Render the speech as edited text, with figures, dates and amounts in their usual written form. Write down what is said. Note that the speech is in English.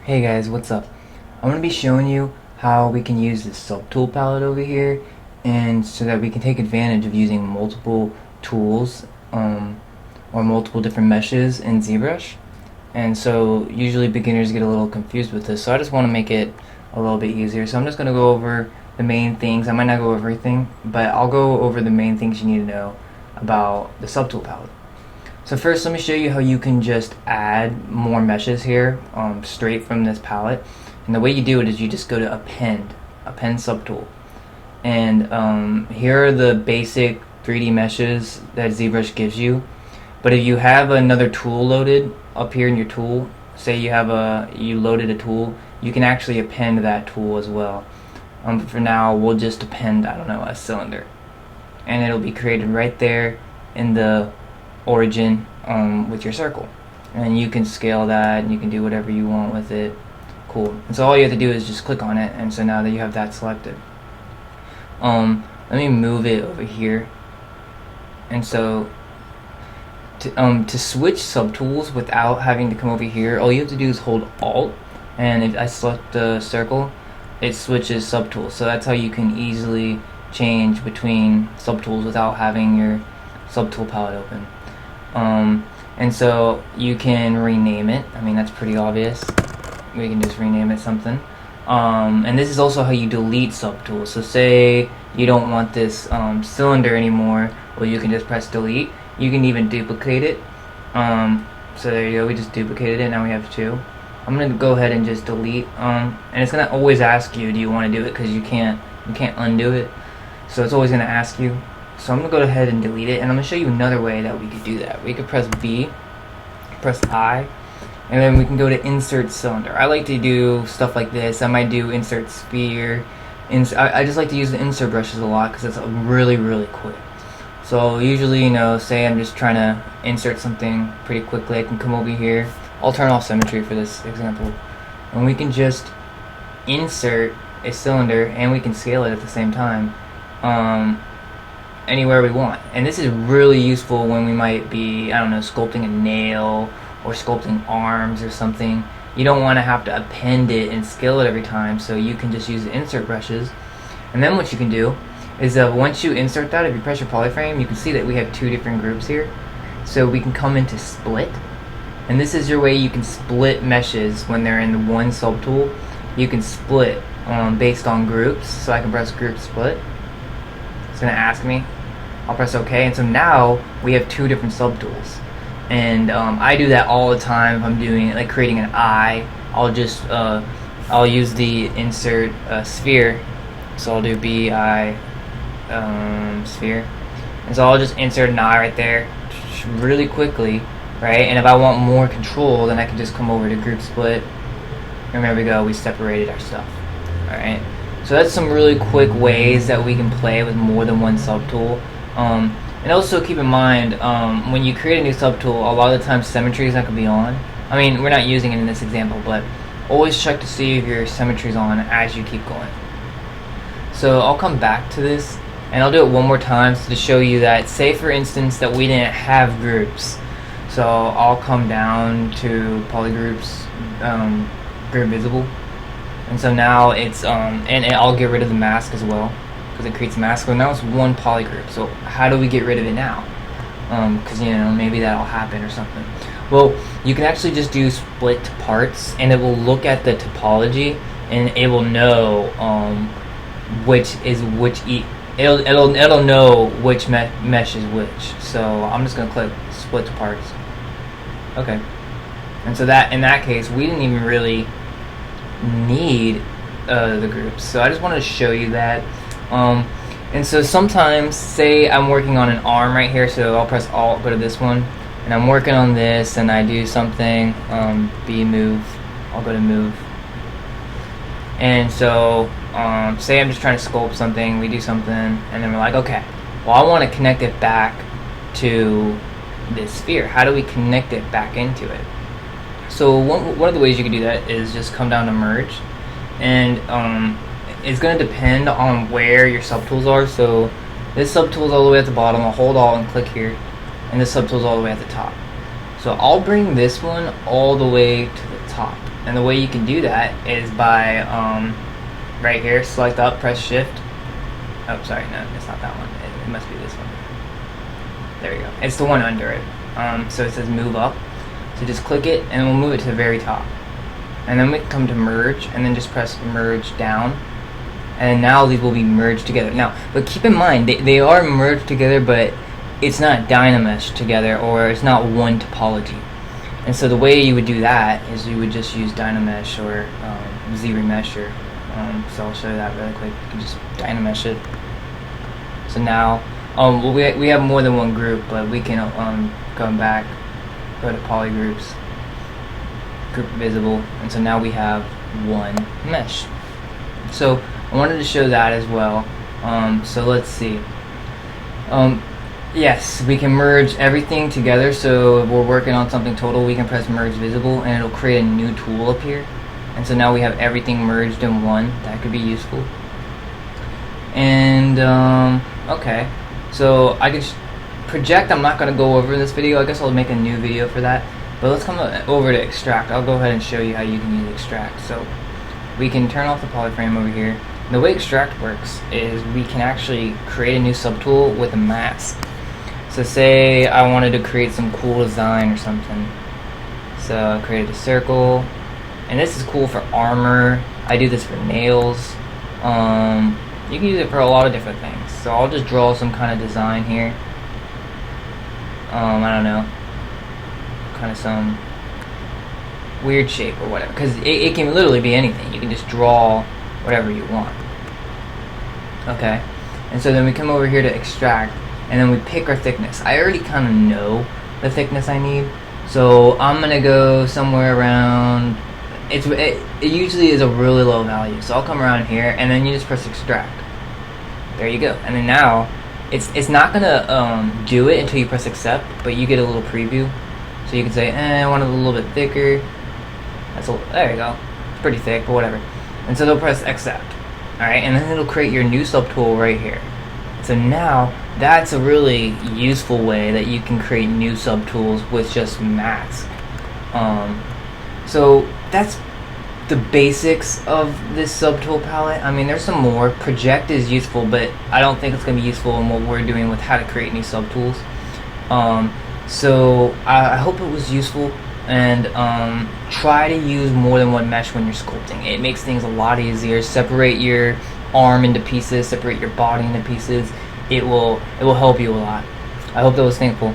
Hey guys, what's up? I'm going to be showing you how we can use this subtool palette over here, and so that we can take advantage of using multiple tools or multiple different meshes in Zbrush. And so usually beginners get a little confused with this, so I just want to make it a little bit easier. So I'm just going to go over the main things. I might not go over everything, but I'll go over the main things you need to know about the subtool palette. So first, let me show you how you can just add more meshes here straight from this palette. And the way you do it is you just go to append subtool. And here are the basic 3D meshes that Zbrush gives you. But if you have another tool loaded up here in your tool, say you loaded a tool, you can actually append that tool as well. For now, we'll just append, I don't know, a cylinder. And it'll be created right there in the origin with your circle, and you can scale that and you can do whatever you want with it. Cool. And so all you have to do is just click on it, and so now that you have that selected, let me move it over here. And so to switch subtools without having to come over here, all you have to do is hold Alt, and if I select the circle, it switches subtools. So that's how you can easily change between subtools without having your subtool palette open. And so you can rename it. I mean, that's pretty obvious. We can just rename it something. And this is also how you delete subtools. So say you don't want this cylinder anymore, well, you can just press delete. You can even duplicate it. So there you go, we just duplicated it, now we have two. I'm gonna go ahead and just delete, and it's gonna always ask you, do you want to do it, because you can't undo it. So it's always gonna ask you. So I'm going to go ahead and delete it, and I'm going to show you another way that we could do that. We could press V, press I, and then we can go to Insert Cylinder. I like to do stuff like this. I might do Insert Sphere. I just like to use the insert brushes a lot because it's really, really quick. So usually, say I'm just trying to insert something pretty quickly, I can come over here. I'll turn off symmetry for this example. And we can just insert a cylinder, and we can scale it at the same time. Anywhere we want. And this is really useful when we might be, I don't know, sculpting a nail or sculpting arms or something. You don't want to have to append it and scale it every time, so you can just use the insert brushes. And then what you can do is once you insert that, if you press your polyframe, you can see that we have two different groups here. So we can come into split, and this is your way you can split meshes when they're in the one subtool. You can split based on groups, so I can press group split. It's going to ask me. I'll press OK, and so now we have two different subtools. And I do that all the time if I'm doing like creating an eye. I'll use the insert sphere. So I'll do BI sphere, and so I'll just insert an eye right there really quickly, right? And if I want more control, then I can just come over to group split, and there we go, we separated our stuff. Alright, so that's some really quick ways that we can play with more than one subtool. And also keep in mind, when you create a new subtool, a lot of the time symmetry is not going to be on. I mean, we're not using it in this example, but always check to see if your symmetry is on as you keep going. So I'll come back to this, and I'll do it one more time to show you that, say for instance that we didn't have groups. So I'll come down to polygroups, group visible, and so now it's and I'll get rid of the mask as well, because it creates a mask. So now it's one polygroup. So how do we get rid of it now? Because maybe that'll happen or something. Well, you can actually just do split to parts, and it will look at the topology, and it will know which is which. It'll know which mesh is which. So I'm just gonna click split to parts. Okay. And so that in that case, we didn't even really need the groups. So I just wanted to show you that. And so sometimes, say I'm working on an arm right here, so I'll press Alt, go to this one, and I'm working on this, and I do something, B move, I'll go to move. And so, say I'm just trying to sculpt something, we do something, and then we're like, okay, well I want to connect it back to this sphere. How do we connect it back into it? So one of the ways you can do that is just come down to merge, and it's going to depend on where your subtools are. So this subtool is all the way at the bottom. I'll hold Alt and click here, and this subtool is all the way at the top. So I'll bring this one all the way to the top. And the way you can do that is by right here, select up, press shift. Oh, sorry, no, it's not that one. It must be this one. There you go. It's the one under it. So it says move up. So just click it and we'll move it to the very top. And then we come to merge and then just press merge down. And now these will be merged together. Now, but keep in mind, they are merged together, but it's not Dynamesh together, or it's not one topology. And so the way you would do that is you would just use Dynamesh or Zbrush. So I'll show you that really quick. You can just Dynamesh it. So now, well, we have more than one group, but we can go back, go to polygroups, group visible, and so now we have one mesh. So I wanted to show that as well. So let's see. Yes, we can merge everything together. So if we're working on something total, we can press merge visible and it'll create a new tool up here. And so now we have everything merged in one. That could be useful. And okay, so I can project. I'm not going to go over in this video. I guess I'll make a new video for that. But let's come over to extract. I'll go ahead and show you how you can use extract. So we can turn off the polyframe over here. The way extract works is we can actually create a new subtool with a mask. So say I wanted to create some cool design or something. So I created a circle, and this is cool for armor. I do this for nails. You can use it for a lot of different things. So I'll just draw some kind of design here. I don't know, kind of some weird shape or whatever, because it can literally be anything. You can just draw whatever you want. Okay, and so then we come over here to extract, and then we pick our thickness. I already kind of know the thickness I need, so I'm gonna go somewhere around. It usually is a really low value, so I'll come around here, and then you just press extract. There you go, and then now it's not gonna do it until you press accept, but you get a little preview, so you can say, I want it a little bit thicker. There you go. It's pretty thick, but whatever. And so they'll press accept. Alright, and then it'll create your new subtool right here. So now, that's a really useful way that you can create new subtools with just mask. So that's the basics of this subtool palette. I mean, there's some more. Project is useful, but I don't think it's going to be useful in what we're doing with how to create new subtools. So I hope it was useful, and try to use more than one mesh when you're sculpting. It makes things a lot easier. Separate your arm into pieces, separate your body into pieces. It will help you a lot. I hope that was thankful.